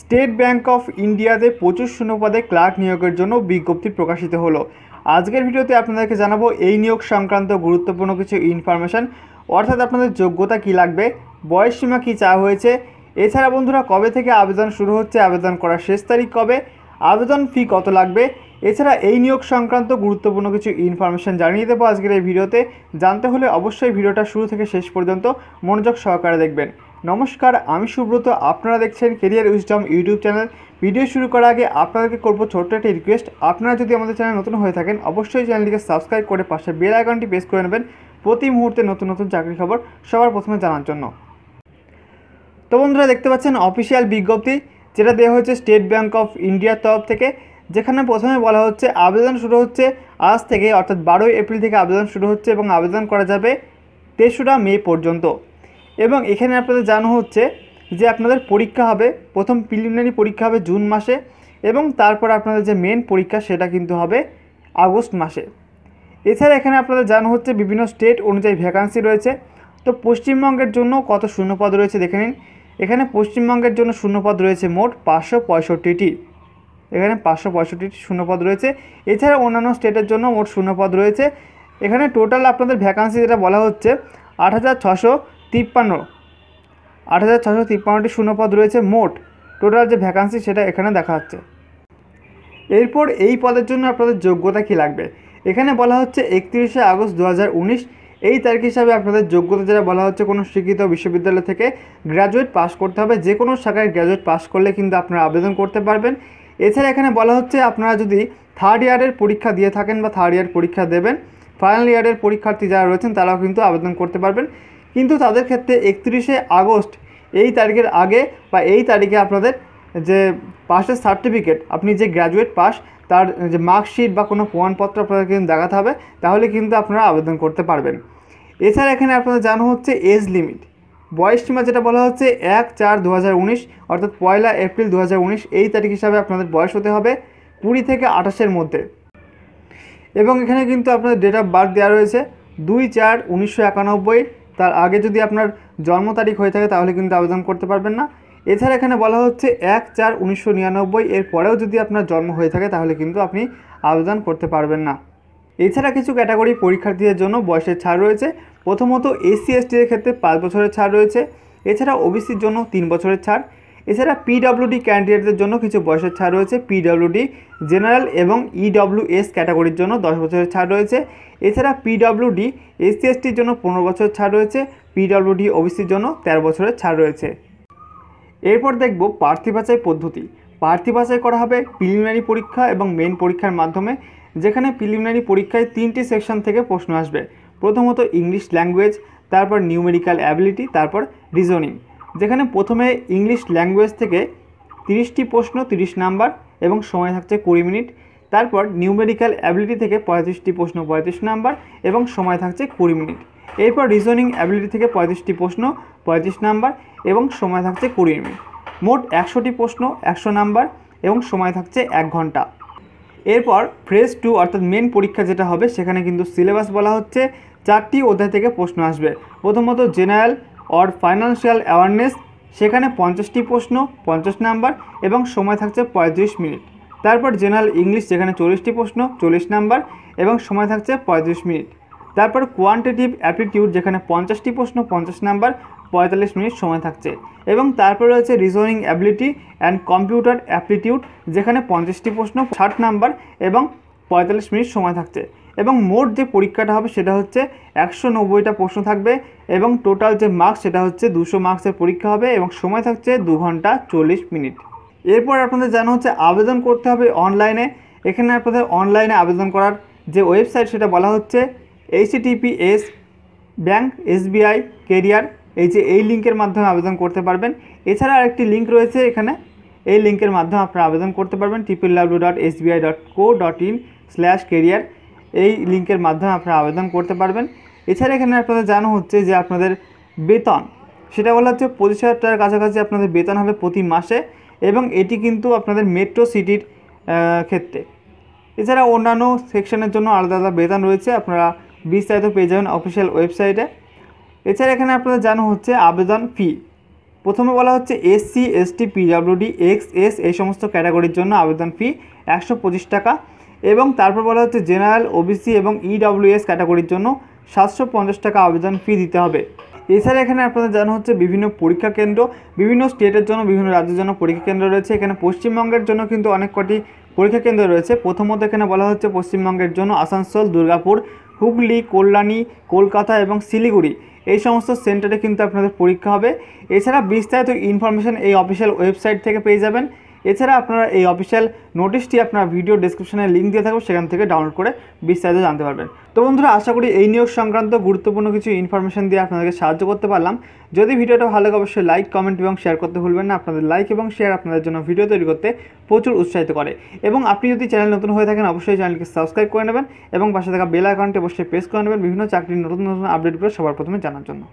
State bank of ইন্ডিয়াতে প্রচুর শূন্যপদে clerk নিয়োগের জন্য বিজ্ঞপ্তি প্রকাশিত হলো। আজকের ভিডিওতে আপনাদেরকে জানাবো এই নিয়োগ সংক্রান্ত গুরুত্বপূর্ণ কিছু ইনফরমেশন, অর্থাৎ আপনাদের যোগ্যতা কী লাগবে, বয়সসীমা কী চাওয়া হয়েছে, এছাড়া বন্ধুরা কবে থেকে আবেদন শুরু হচ্ছে, আবেদন করার শেষ তারিখ কবে, আবেদন ফি কত লাগবে, এছাড়া এই নিয়োগ সংক্রান্ত গুরুত্বপূর্ণ কিছু ইনফরমেশন জানিয়ে দেবো আজকের এই ভিডিওতে। জানতে হলে অবশ্যই ভিডিওটা শুরু থেকে শেষ পর্যন্ত মনোযোগ সহকারে দেখবেন। নমস্কার, আমি সুব্রত, আপনারা দেখছেন career wisdom YouTube channel. Video শুরু করার আগে আপনাদেরকে করবো ছোট্ট একটি রিকোয়েস্ট, আপনারা যদি আমাদের চ্যানেল নতুন হয়ে থাকেন অবশ্যই চ্যানেলটিকে সাবস্ক্রাইব করে পাশে বেল আইকনটি প্রেস করে নেবেন প্রতি মুহূর্তে নতুন নতুন চাকরি খবর সবার প্রথমে জানার জন্য। তো বন্ধুরা দেখতে পাচ্ছেন অফিসিয়াল বিজ্ঞপ্তি যেটা দেওয়া হয়েছে স্টেট ব্যাংক অফ ইন্ডিয়ার তরফ থেকে, যেখানে প্রথমে বলা হচ্ছে আবেদন শুরু হচ্ছে আজ থেকে, অর্থাৎ 12 এপ্রিল থেকে আবেদন শুরু হচ্ছে এবং আবেদন করা যাবে 3রা মে পর্যন্ত। এবং এখানে আপনাদের জানানো হচ্ছে যে আপনাদের পরীক্ষা হবে, প্রথম প্রিলিমিনারি পরীক্ষা হবে জুন মাসে এবং তারপর আপনাদের যে মেন পরীক্ষা সেটা কিন্তু হবে আগস্ট মাসে। এছাড়া এখানে আপনাদের জানানো হচ্ছে বিভিন্ন স্টেট অনুযায়ী ভ্যাকান্সি রয়েছে। তো পশ্চিমবঙ্গের জন্য কত শূন্যপদ রয়েছে দেখে নিন। এখানে পশ্চিমবঙ্গের জন্য শূন্যপদ রয়েছে মোট 565টি, এখানে 565টি শূন্যপদ রয়েছে। এছাড়া অন্যান্য স্টেটের জন্য মোট শূন্যপদ রয়েছে। এখানে টোটাল আপনাদের ভ্যাকান্সি যেটা বলা হচ্ছে 8,653টি শূন্যপদ রয়েছে মোট। টোটাল যে ভ্যাকান্সি সেটা এখানে দেখা যাচ্ছে। এরপর এই পদের জন্য আপনাদের যোগ্যতা কী লাগবে, এখানে বলা হচ্ছে 31শে আগস্ট 2019 এই তারিখ হিসাবে আপনাদের যোগ্যতা যেটা বলা হচ্ছে কোনো স্বীকৃত বিশ্ববিদ্যালয় থেকে গ্র্যাজুয়েট পাস করতে হবে। যে কোনো শাখায় গ্র্যাজুয়েট পাস করলে কিন্তু আপনারা আবেদন করতে পারবেন। এছাড়া এখানে বলা হচ্ছে আপনারা যদি থার্ড ইয়ারের পরীক্ষা দিয়ে থাকেন বা থার্ড ইয়ার পরীক্ষা দেবেন, ফাইনাল ইয়ারের পরীক্ষার্থী যারা রয়েছেন তারাও কিন্তু আবেদন করতে পারবেন। কিন্তু তাদের ক্ষেত্রে 31শে আগস্ট এই তারিখের আগে বা এই তারিখে আপনাদের যে পাসের সার্টিফিকেট, আপনি যে গ্র্যাজুয়েট পাস তার যে মার্কশিট বা কোনো প্রমাণপত্র আপনাদের কিন্তু দেখাতে হবে, তাহলে কিন্তু আপনারা আবেদন করতে পারবেন। এছাড়া এখানে আপনাদের জানা হচ্ছে এজ লিমিট, বয়সসীমা যেটা বলা হচ্ছে 1/4/2019 অর্থাৎ 1 এপ্রিল 2019 এই তারিখ হিসাবে আপনাদের বয়স হতে হবে 20 থেকে 28-এর মধ্যে। এবং এখানে কিন্তু আপনাদের ডেট অফ বার্থ দেওয়া রয়েছে 2/4/1991, তার আগে যদি আপনার জন্ম তারিখ হয়ে থাকে তাহলে কিন্তু আবেদন করতে পারবেন না। এছাড়া এখানে বলা হচ্ছে 1/4/1999 এর পরেও যদি আপনার জন্ম হয়ে থাকে তাহলে কিন্তু আপনি আবেদন করতে পারবেন না। এছাড়া কিছু ক্যাটাগরি পরীক্ষার্থীদের জন্য বয়সের ছাড় রয়েছে। প্রথমত SC/ST-র ক্ষেত্রে 5 বছরের ছাড় রয়েছে। এছাড়া OBC-র জন্য 3 বছরের ছাড়। এছাড়া PWD ক্যান্ডিডেটদের জন্য কিছু বয়সের ছাড় রয়েছে। PWD জেনারেল এবং EWS ক্যাটাগরির জন্য 10 বছরের ছাড় রয়েছে। এছাড়া PWD SC/ST-র জন্য 15 বছরের ছাড় রয়েছে। PWD OBC-র জন্য 13 বছরের ছাড় রয়েছে। এরপর দেখব প্রার্থী বাছাই পদ্ধতি। প্রার্থী বাছাই করা হবে প্রিলিমিনারি পরীক্ষা এবং মেন পরীক্ষার মাধ্যমে, যেখানে প্রিলিমিনারি পরীক্ষায় 3টি সেকশন থেকে প্রশ্ন আসবে। প্রথমত ইংলিশ ল্যাঙ্গুয়েজ, তারপর নিউমেরিক্যাল অ্যাবিলিটি, তারপর রিজনিং। যেখানে প্রথমে ইংলিশ ল্যাঙ্গুয়েজ থেকে 30টি প্রশ্ন 30 নাম্বার এবং সময় থাকছে 20 মিনিট। তারপর নিউমেরিক্যাল অ্যাবিলিটি থেকে 35টি প্রশ্ন 35 নাম্বার এবং সময় থাকছে 20 মিনিট। এরপর রিজনিং অ্যাবিলিটি থেকে 35টি প্রশ্ন 35 নাম্বার এবং সময় থাকছে 20 মিনিট। মোট 100টি প্রশ্ন 100 নাম্বার এবং সময় থাকছে 1 ঘন্টা। এরপর ফেজ 2 অর্থাৎ মেন পরীক্ষা যেটা হবে, সেখানে কিন্তু সিলেবাস বলা হচ্ছে 4টি অধ্যায় থেকে প্রশ্ন আসবে। প্রথমত জেনারেল অর ফাইন্যান্সিয়াল অ্যাওয়ারনেস, সেখানে 50টি প্রশ্ন 50 নাম্বার এবং সময় থাকছে 35 মিনিট। তারপর জেনারেল ইংলিশ, যেখানে 40টি প্রশ্ন 40 নাম্বার এবং সময় থাকছে 35 মিনিট। তারপর কোয়ান্টিটিভ অ্যাপটিটিউড, যেখানে 50টি প্রশ্ন 50 নাম্বার 45 মিনিট সময় থাকছে। এবং তারপর রয়েছে reasoning ability and computer aptitude, যেখানে 50টি প্রশ্ন 60 নাম্বার এবং 45 মিনিট সময় থাকছে। এবং মোট যে পরীক্ষাটা হবে সেটা হচ্ছে 190টা প্রশ্ন থাকবে এবং টোটাল যে মার্কস সেটা হচ্ছে 200 মার্কসের পরীক্ষা হবে এবং সময় থাকছে 2 ঘন্টা 40 মিনিট। এরপর আপনাদের জানা হচ্ছে আবেদন করতে হবে অনলাইনে। এখানে আপনাদের অনলাইনে আবেদন করার যে ওয়েবসাইট সেটা বলা হচ্ছে https://bank.sbi career, এই লিঙ্কের মাধ্যমে আবেদন করতে পারবেন। এছাড়া আরেকটি লিঙ্ক রয়েছে এখানে, এই লিঙ্কের মাধ্যমে আপনারা আবেদন করতে পারবেন www.sbi.co.in/career, এই লিঙ্কের মাধ্যমে আপনারা আবেদন করতে পারবেন। এছাড়া এখানে আপনাদের জানা হচ্ছে যে আপনাদের বেতন সেটা বলা হচ্ছে 25,000 টাকার কাছাকাছি আপনাদের বেতন হবে প্রতি মাসে এবং এটি কিন্তু আপনাদের মেট্রো সিটির ক্ষেত্রে। এছাড়া অন্যান্য সেকশনের জন্য আলাদা আলাদা বেতন রয়েছে, আপনারা বিস্তারিত পেয়ে যাবেন অফিসিয়াল ওয়েবসাইটে। এছাড়া এখানে আপনাদের জানা হচ্ছে আবেদন ফি, প্রথমে বলা হচ্ছে এসসি, এসটি, পিডব্লিউডি, এক্স এই সমস্ত ক্যাটাগরির জন্য আবেদন ফি 125 টাকা। এবং তারপর বলা হচ্ছে জেনারেল, ওবিসি এবং ইডব্লিউএস ক্যাটাগরির জন্য 750 টাকা আবেদন ফি দিতে হবে। এছাড়া এখানে আপনাদের জানা হচ্ছে বিভিন্ন পরীক্ষা কেন্দ্র, বিভিন্ন স্টেটের জন্য, বিভিন্ন রাজ্যের জন্য পরীক্ষা কেন্দ্র রয়েছে। এখানে পশ্চিমবঙ্গের জন্য কিন্তু অনেক কটি পরীক্ষা কেন্দ্র রয়েছে। প্রথমত এখানে বলা হচ্ছে পশ্চিমবঙ্গের জন্য আসানসোল, দুর্গাপুর, হুগলি, কল্যাণী, কলকাতা এবং শিলিগুড়ি এই সমস্ত সেন্টারে কিন্তু আপনাদের পরীক্ষা হবে। এছাড়া বিস্তারিত ইনফরমেশন এই অফিসিয়াল ওয়েবসাইট থেকে পেয়ে যাবেন। এছাড়া আপনারা এই অফিসিয়াল নোটিশটি আপনার ভিডিও ডেসক্রিপশনে লিঙ্ক দিয়ে থাকবে, সেখান থেকে ডাউনলোড করে বিস্তারিত জানতে পারবেন। তো বন্ধুরা, আশা করি এই নিয়োগ সংক্রান্ত গুরুত্বপূর্ণ কিছু ইনফরমেশন দিয়ে আপনাদেরকে সাহায্য করতে পারলাম। যদি ভিডিওটা ভালো লাগে অবশ্যই লাইক, কমেন্ট এবং শেয়ার করতে ভুলবেন না। আপনাদের লাইক এবং শেয়ার আপনাদের জন্য ভিডিও তৈরি করতে প্রচুর উৎসাহিত করে। এবং আপনি যদি চ্যানেল নতুন হয়ে থাকেন অবশ্যই চ্যানেলকে সাবস্ক্রাইব করে নেবেন এবং পাশে থাকা বেল আইকনটি অবশ্যই প্রেস করে নেবেন বিভিন্ন চাকরির নতুন নতুন আপডেটগুলো সবার প্রথমে জানার জন্য।